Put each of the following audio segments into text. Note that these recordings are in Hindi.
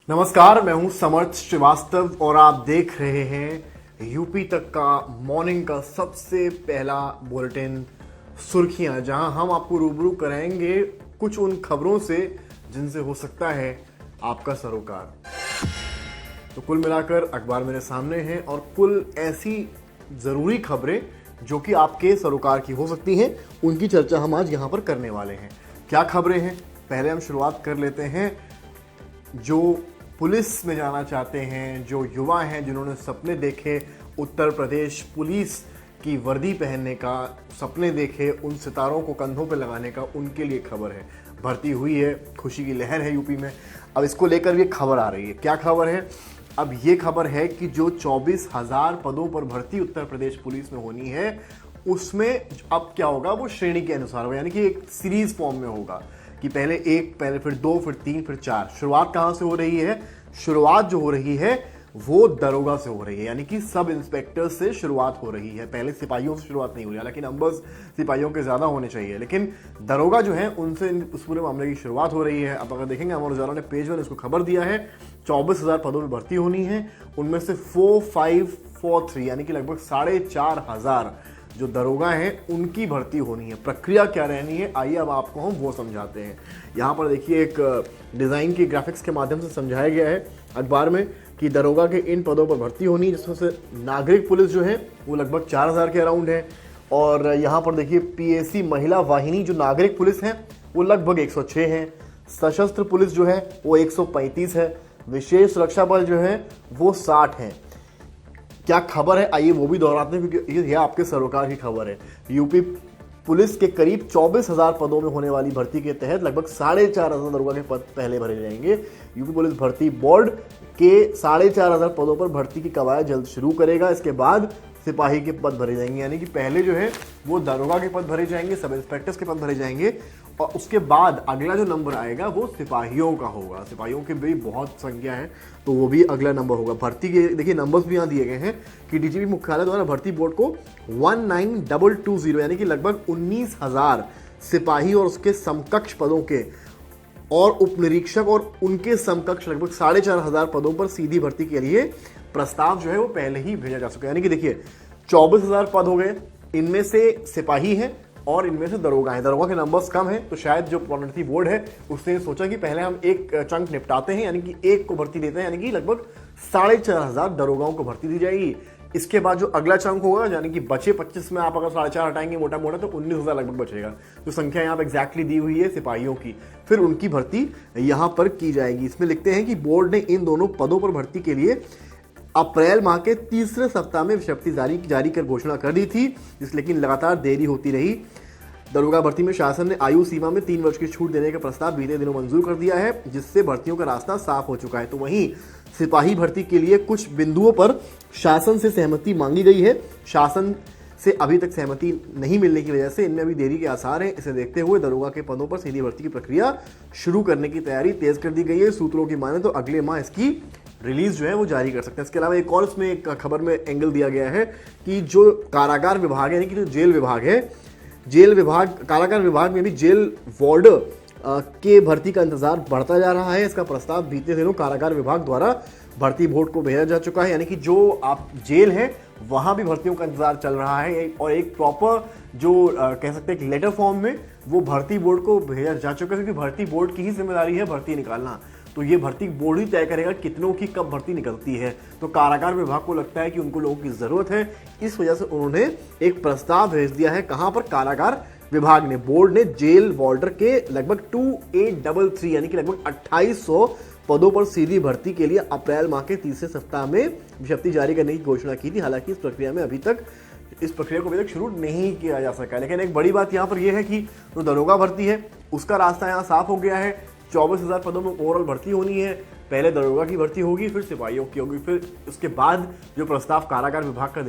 नमस्कार, मैं हूं समर्थ श्रीवास्तव और आप देख रहे हैं यूपी तक का मॉर्निंग का सबसे पहला बुलेटिन सुर्खियां, जहां हम आपको रूबरू कराएंगे कुछ उन खबरों से जिनसे हो सकता है आपका सरोकार। तो कुल मिलाकर अखबार मेरे सामने हैं और कुल ऐसी जरूरी खबरें जो कि आपके सरोकार की हो सकती हैं, उनकी चर्चा हम आज यहां पर करने वाले हैं। क्या खबरें हैं, पहले हम शुरुआत कर लेते हैं। जो पुलिस में जाना चाहते हैं, जो युवा हैं जिन्होंने सपने देखे उत्तर प्रदेश पुलिस की वर्दी पहनने का, सपने देखे उन सितारों को कंधों पे लगाने का, उनके लिए खबर है। भर्ती हुई है, खुशी की लहर है यूपी में। अब इसको लेकर ये खबर आ रही है। क्या खबर है? अब ये खबर है कि जो 24,000 पदों पर भर्ती उत्तर प्रदेश पुलिस में होनी है, उसमें अब क्या होगा, वो श्रेणी के अनुसार होगा, यानी कि एक सीरीज फॉर्म में होगा कि पहले एक, पहले फिर दो, फिर तीन, फिर चार। शुरुआत कहां से हो रही है? शुरुआत जो हो रही है वो दरोगा से हो रही है, यानी कि सब इंस्पेक्टर से शुरुआत हो रही है। पहले सिपाहियों से शुरुआत नहीं हो रही, हालांकि नंबर्स सिपाहियों के ज्यादा होने चाहिए, लेकिन दरोगा जो है उनसे उस पूरे मामले की शुरुआत हो रही है। अब अगर देखेंगे, अमर उजाला ने पेज 1 इसको खबर दिया है, 24,000 पदों में भर्ती होनी है, उनमें से 4543 यानी कि लगभग 4,500 जो दरोगा हैं उनकी भर्ती होनी है। प्रक्रिया क्या रहनी है, आइए अब आपको हम वो समझाते हैं। यहाँ पर देखिए, एक डिज़ाइन की ग्राफिक्स के माध्यम से समझाया गया है अखबार में कि दरोगा के इन पदों पर भर्ती होनी है, जिसमें से नागरिक पुलिस जो है वो लगभग 4,000 के अराउंड है। और यहाँ पर देखिए, पीएसी महिला वाहिनी जो नागरिक पुलिस है वो लगभग 106 है। सशस्त्र पुलिस जो है वो 135 है। विशेष सुरक्षा बल जो है वो 60 है। क्या खबर है, आइए वो भी दोहराते हैं, क्योंकि यह आपके सरोकार की खबर है। यूपी पुलिस के करीब 24,000 पदों में होने वाली भर्ती के तहत लगभग 4,500 दरोगा के पद पहले भरे जाएंगे। यूपी पुलिस भर्ती बोर्ड के 4,500 पदों पर भर्ती की कवायद जल्द शुरू करेगा। इसके बाद सिपाही के पद भरे जाएंगे, यानी कि पहले जो है वो दरोगा के पद भरे जाएंगे, सब इंस्पेक्टर्स के पद भरे जाएंगे, और उसके बाद अगला जो नंबर आएगा वो सिपाहियों का होगा। सिपाहियों की भी बहुत संख्या है, तो वो भी अगला नंबर होगा। भर्ती के देखिए नंबर्स भी यहाँ दिए गए हैं कि डीजीपी मुख्यालय द्वारा भर्ती बोर्ड को 19,220 यानी कि लगभग 19,000 सिपाही और उसके समकक्ष पदों के और उप निरीक्षक और उनके समकक्ष लगभग 4,500 पदों पर सीधी भर्ती के लिए प्रस्ताव जो है वो पहले ही भेजा जा चुका है। यानी कि देखिए 24,000 पद हो गए, इनमें से सिपाही हैं और इनमें से दरोगा हैं। दरोगा के नंबर्स कम हैं, तो शायद जो प्रोन्नति बोर्ड है उसने सोचा कि पहले हम एक चंक निपटाते हैं, यानी कि एक को भर्ती देते हैं, यानी कि लगभग 4,500 दरोगाओं को भर्ती दी जाएगी। इसके बाद जो अगला चंक होगा, यानी कि बचे 25 में आप अगर 4,500 हटाएंगे मोटा मोटा, तो 19,000 लगभग बचेगा। जो संख्या यहाँ पर एग्जैक्टली दी हुई है सिपाहियों की, फिर उनकी भर्ती यहाँ पर की जाएगी। इसमें लिखते हैं कि बोर्ड ने इन दोनों पदों पर भर्ती के लिए अप्रैल माह के तीसरे सप्ताह में विज्ञप्ति जारी कर घोषणा कर दी थी, लेकिन लगातार देरी होती रही। दरोगा भर्ती में शासन ने आयु सीमा में 3 वर्ष की छूट देने का प्रस्ताव बीते दिनों मंजूर कर दिया है, जिससे भर्तियों का रास्ता साफ हो चुका है। तो वहीं सिपाही भर्ती के लिए कुछ बिंदुओं पर शासन से सहमति मांगी गई है। शासन से अभी तक सहमति नहीं मिलने की वजह से इनमें अभी देरी के आसार हैं। इसे देखते हुए दरोगा के पदों पर सीधी भर्ती की प्रक्रिया शुरू करने की तैयारी तेज कर दी गई है। सूत्रों की माने तो अगले माह इसकी रिलीज जो है वो जारी कर सकते हैं। इसके अलावा एक और इसमें एक खबर में एंगल दिया गया है कि जो कारागार विभाग है, यानी कि जो जेल विभाग है, जेल विभाग, कारागार विभाग में भी जेल वार्डर के भर्ती का इंतजार बढ़ता जा रहा है। इसका प्रस्ताव बीते दिनों कारागार विभाग द्वारा भर्ती बोर्ड को भेजा जा चुका है, यानी कि जो आप जेल है वहां भी भर्तियों का इंतजार चल रहा है, और एक प्रॉपर जो कह सकते हैं कि लेटर फॉर्म में वो भर्ती बोर्ड को भेजा जा चुका है, क्योंकि भर्ती बोर्ड की ही जिम्मेदारी है भर्ती निकालना। तो ये भर्ती बोर्ड ही तय करेगा कितनों की कब भर्ती निकलती है। तो कारागार विभाग को लगता है कि उनको लोगों की जरूरत है, इस वजह से उन्होंने एक प्रस्ताव भेज दिया है। कहां पर? कारागार विभाग ने, बोर्ड ने जेल वार्डर के लगभग 2833 यानी कि लगभग 2800 पदों पर सीधी भर्ती के लिए अप्रैल माह के तीसरे सप्ताह में विज्ञप्ति जारी करने की घोषणा की थी। हालांकि इस प्रक्रिया को अभी तक शुरू नहीं किया जा सका। लेकिन एक बड़ी बात यहाँ पर यह है कि जो दरोगा भर्ती है उसका रास्ता यहाँ साफ हो गया है। 24,000 पदों में ओवरऑल भर्ती होनी है। पहले दरोगा की भर्ती होगी, फिर सिपाहियों की होगी, फिर उसके बाद जो प्रस्ताव कारागार विभाग का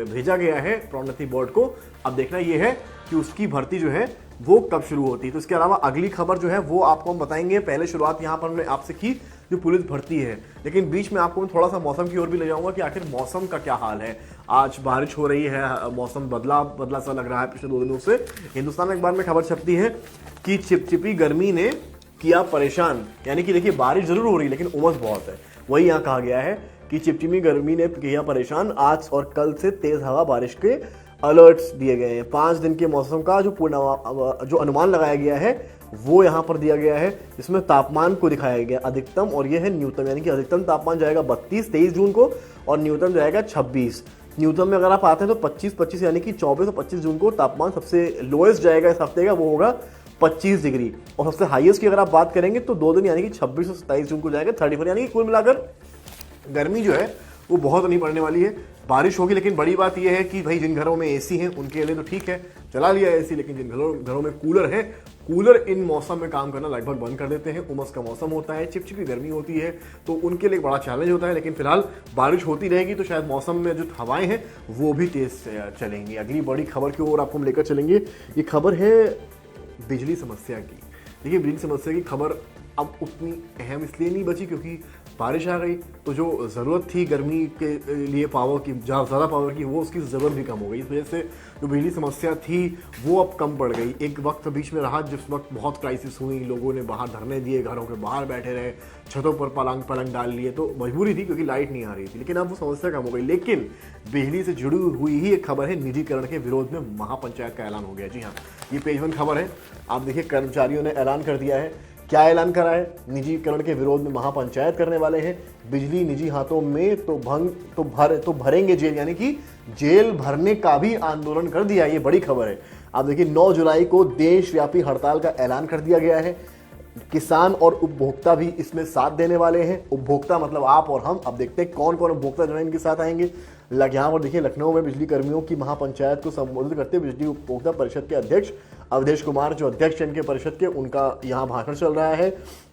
भेजा गया है प्रोन्नति बोर्ड को, अब देखना यह है कि उसकी भर्ती जो है वो कब शुरू होती है। तो इसके अलावा अगली खबर जो है वो आपको हम बताएंगे। पहले शुरुआत यहाँ पर हमने आपसे की जो पुलिस भर्ती है, लेकिन बीच में आपको मैं थोड़ा सा मौसम की ओर भी ले जाऊंगा कि आखिर मौसम का क्या हाल है। आज बारिश हो रही है, मौसम बदला सा लग रहा है पिछले 2 दिनों से। हिंदुस्तान अखबार में खबर छपती है कि चिपचिपी गर्मी ने किया परेशान। यानी कि देखिए बारिश जरूर हो रही है लेकिन उमस बहुत है। वही यहाँ कहा गया है कि चिपचिपी गर्मी ने किया परेशान, आज और कल से तेज हवा बारिश के अलर्ट्स दिए गए हैं। 5 दिन के मौसम का जो अनुमान लगाया गया है वो यहाँ पर दिया गया है, जिसमें तापमान को दिखाया गया अधिकतम और ये है न्यूनतम। यानी कि अधिकतम तापमान जाएगा 23 जून को और न्यूनतम जाएगा 26। न्यूनतम में अगर आप आते हैं तो 25 यानी कि 24 और 25 जून को तापमान सबसे लोएस्ट जाएगा इस हफ्ते का, वो होगा 25 डिग्री। और सबसे हाईएस्ट की अगर आप बात करेंगे तो 2 दिन यानी कि 26 और 27 जून को जाएगा 34। यानी कि कुल मिलाकर गर्मी जो है वो बहुत नहीं पड़ने वाली है। बारिश होगी लेकिन बड़ी बात यह है कि भाई जिन घरों में एसी हैं उनके लिए तो ठीक है, चला लिया एसी, लेकिन जिन घरों में कूलर है, कूलर इन मौसम में काम करना लगभग बंद कर देते हैं। उमस का मौसम होता है, चिपचिपी गर्मी होती है, तो उनके लिए बड़ा चैलेंज होता है। लेकिन फिलहाल बारिश होती रहेगी तो शायद मौसम में जो हवाएं हैं वो भी तेज चलेंगी। अगली बड़ी खबर की ओर आपको हम लेकर चलेंगे। ये खबर है बिजली समस्या की। देखिए बिजली समस्या की खबर अब उतनी अहम इसलिए नहीं बची क्योंकि बारिश आ गई, तो जो ज़रूरत थी गर्मी के लिए पावर की, ज़्यादा पावर की, वो उसकी ज़रूरत भी कम हो गई। इस वजह से जो बिजली समस्या थी वो अब कम पड़ गई। एक वक्त बीच में रहा जिस वक्त बहुत क्राइसिस हुई, लोगों ने बाहर धरने दिए, घरों के बाहर बैठे रहे, छतों पर पलंग डाल लिए, तो मजबूरी थी क्योंकि लाइट नहीं आ रही थी। लेकिन अब वो समस्या कम हो गई। लेकिन बिजली से जुड़ी हुई ही एक खबर है, निजीकरण के विरोध में महापंचायत का ऐलान हो गया। जी हाँ, ये पेज 1 खबर है। आप देखिए कर्मचारियों ने ऐलान कर दिया है। क्या ऐलान करा है? निजीकरण के विरोध में महापंचायत करने वाले हैं। बिजली निजी हाथों में तो भरेंगे जेल, यानी कि जेल भरने का भी आंदोलन कर दिया। ये बड़ी खबर है। आप देखिए 9 जुलाई को देशव्यापी हड़ताल का ऐलान कर दिया गया है। किसान और उपभोक्ता भी इसमें साथ देने वाले हैं। उपभोक्ता मतलब आप और हम। अब देखते हैं कौन कौन उपभोक्ता जो है इनके साथ आएंगे। यहाँ पर देखिए लखनऊ में बिजली कर्मियों की महापंचायत को संबोधित करते हुए बिजली उपभोक्ता परिषद के अध्यक्ष अवधेश कुमार, जो अध्यक्ष इनके परिषद के, उनका यहाँ भाषण चल रहा है।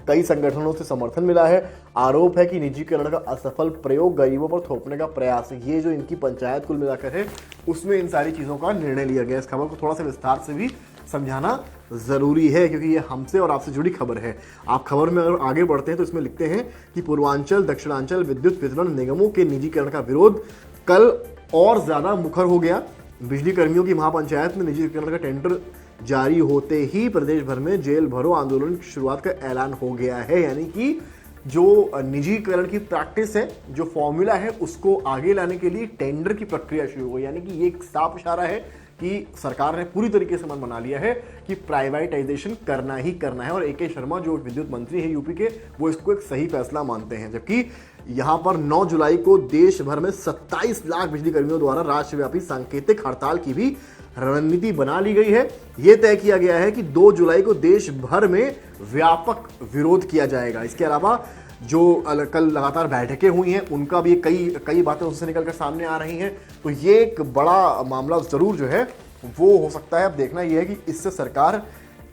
कई संगठनों से समर्थन मिला है। आरोप है कि निजीकरण का असफल प्रयोग गरीबों पर थोपने का प्रयास है। ये जो इनकी पंचायत कुल मिलाकर है उसमें इन सारी चीजों का निर्णय लिया गया। इस खबर को थोड़ा सा विस्तार से भी समझाना जरूरी है क्योंकि ये हमसे और आपसे जुड़ी खबर है। आप खबर में अगर आगे बढ़ते हैं तो इसमें लिखते हैं कि पूर्वांचल दक्षिणांचल विद्युत वितरण निगमों के निजीकरण का विरोध कल और ज्यादा मुखर हो गया। बिजली कर्मियों की महापंचायत में निजीकरण का टेंडर जारी होते ही प्रदेश भर में जेल भरो आंदोलन की शुरुआत का ऐलान हो गया है। यानी कि जो निजीकरण की प्रैक्टिस है, जो फॉर्मूला है, उसको आगे लाने के लिए टेंडर की प्रक्रिया शुरू हो गई। यानी कि ये एक साफ इशारा है कि सरकार ने पूरी तरीके से मन बना लिया है कि प्राइवेटाइजेशन करना ही करना है। और ए.के. शर्मा जो विद्युत मंत्री है यूपी के, वो इसको एक सही फैसला मानते हैं। जबकि यहां पर 9 जुलाई को देश भर में 27 लाख बिजली कर्मियों द्वारा राष्ट्रव्यापी सांकेतिक हड़ताल की भी रणनीति बना ली गई है। यह तय किया गया है कि 2 जुलाई को देश भर में व्यापक विरोध किया जाएगा। इसके अलावा जो कल लगातार बैठकें हुई हैं उनका भी कई बातें उससे निकलकर सामने आ रही हैं। तो ये एक बड़ा मामला जरूर जो है वो हो सकता है। अब देखना यह है कि इससे सरकार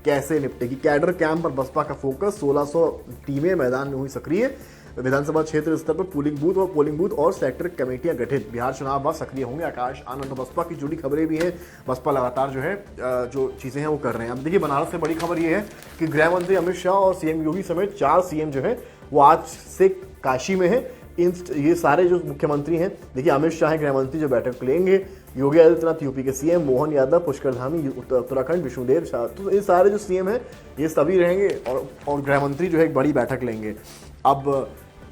कैसे निपटेगी। कैडर कैंप पर बसपा का फोकस, 1600 टीमें मैदान में हुई सक्रिय। विधानसभा क्षेत्र स्तर पर पोलिंग बूथ और सेक्टर कमेटियां गठित। बिहार चुनाव बाद सक्रिय होंगे आकाश आनंद। बसपा की जुड़ी खबरें भी हैं। बसपा लगातार जो है जो चीजें हैं वो कर रहे हैं। अब देखिए बनारस से बड़ी खबर ये है कि गृह मंत्री अमित शाह और सीएम योगी समेत 4 सीएम जो है वो आज से काशी में है। ये सारे जो मुख्यमंत्री हैं, देखिए अमित शाह गृह मंत्री जो बैठक लेंगे, योगी आदित्यनाथ यूपी के सीएम, मोहन यादव पुष्कर धामी उत्तराखंड, विष्णुदेव शाह, तो ये सारे जो सीएम हैं ये सभी रहेंगे और गृह मंत्री जो है एक बड़ी बैठक लेंगे। अब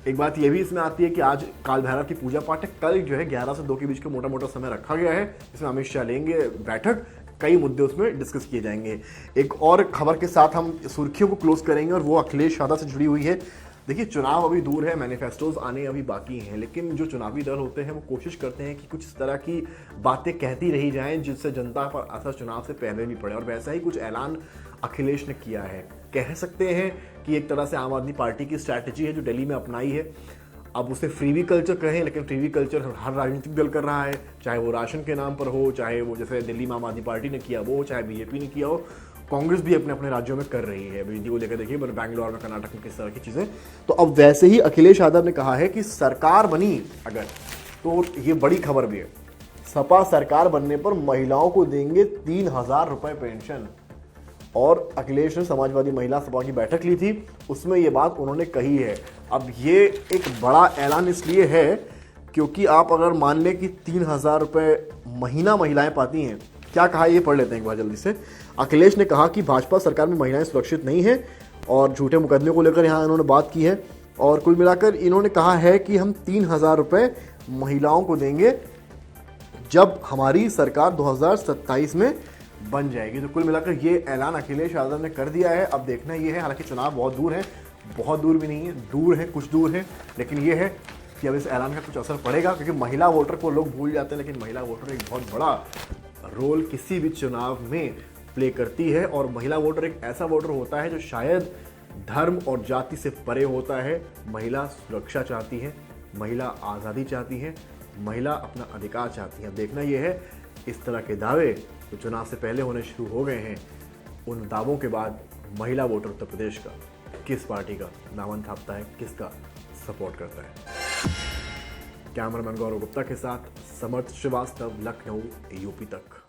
एक बात ये भी इसमें आती है कि आज काल भैरव की पूजा पाठ है। कल जो है 11 से 2 के बीच का मोटा समय रखा गया है। इसमें अमित शाह लेंगे बैठक, कई मुद्दे उसमें डिस्कस किए जाएंगे। एक और खबर के साथ हम सुर्खियों को क्लोज करेंगे और वो अखिलेश यादव से जुड़ी हुई है। देखिए चुनाव अभी दूर है, मैनिफेस्टोज आने अभी बाकी हैं, लेकिन जो चुनावी दल होते हैं वो कोशिश करते हैं कि कुछ इस तरह की बातें कहती रही जाएं जिससे जनता पर असर चुनाव से पहले भी पड़े। और वैसा ही कुछ ऐलान अखिलेश ने किया है। कह सकते हैं कि एक तरह से आम आदमी पार्टी की स्ट्रैटेजी है जो दिल्ली में अपनाई है। अब उसे फ्रीवी कल्चर कहें, लेकिन फ्रीवी कल्चर हर राजनीतिक दल कर रहा है, चाहे वो राशन के नाम पर हो, चाहे वो जैसे दिल्ली में आम आदमी पार्टी ने किया वो, चाहे बीजेपी ने किया हो, कांग्रेस भी अपने अपने राज्यों में कर रही है। बिजली को लेकर देखिए बैंगलोर में, कर्नाटक में किस तरह की चीजें। तो अब वैसे ही अखिलेश यादव ने कहा है कि सरकार बनी अगर, तो ये बड़ी खबर भी है, सपा सरकार बनने पर महिलाओं को देंगे 3000 रुपए पेंशन। और अखिलेश ने समाजवादी महिला सभा की बैठक ली थी, उसमें ये बात उन्होंने कही है। अब ये एक बड़ा ऐलान इसलिए है क्योंकि आप अगर मान लें कि 3000 रुपए महीना महिलाएं पाती हैं। क्या कहा ये पढ़ लेते हैं एक बार जल्दी से। अखिलेश ने कहा कि भाजपा सरकार में महिलाएं सुरक्षित नहीं है और झूठे मुकदमे को लेकर यहाँ इन्होंने बात की है। और कुल मिलाकर इन्होंने कहा है कि हम 3,000 रुपये महिलाओं को देंगे जब हमारी सरकार 2027 में बन जाएगी। तो कुल मिलाकर ये ऐलान अखिलेश यादव ने कर दिया है। अब देखना ये है, हालांकि चुनाव बहुत दूर है, बहुत दूर भी नहीं है, दूर है, कुछ दूर है, लेकिन ये है कि अब इस ऐलान का कुछ असर पड़ेगा, क्योंकि महिला वोटर को लोग भूल जाते हैं, लेकिन महिला वोटर एक बहुत बड़ा रोल किसी भी चुनाव में प्ले करती है। और महिला वोटर एक ऐसा वोटर होता है जो शायद धर्म और जाति से परे होता है। महिला सुरक्षा चाहती है, महिला आज़ादी चाहती है, महिला अपना अधिकार चाहती है। देखना यह है इस तरह के दावे जो चुनाव से पहले होने शुरू हो गए हैं, उन दावों के बाद महिला वोटर उत्तर प्रदेश का किस पार्टी का दामन थापता है, किसका सपोर्ट करता है। कैमरामैन गौरव गुप्ता के साथ समर्थ श्रीवास्तव, लखनऊ, यूपी तक।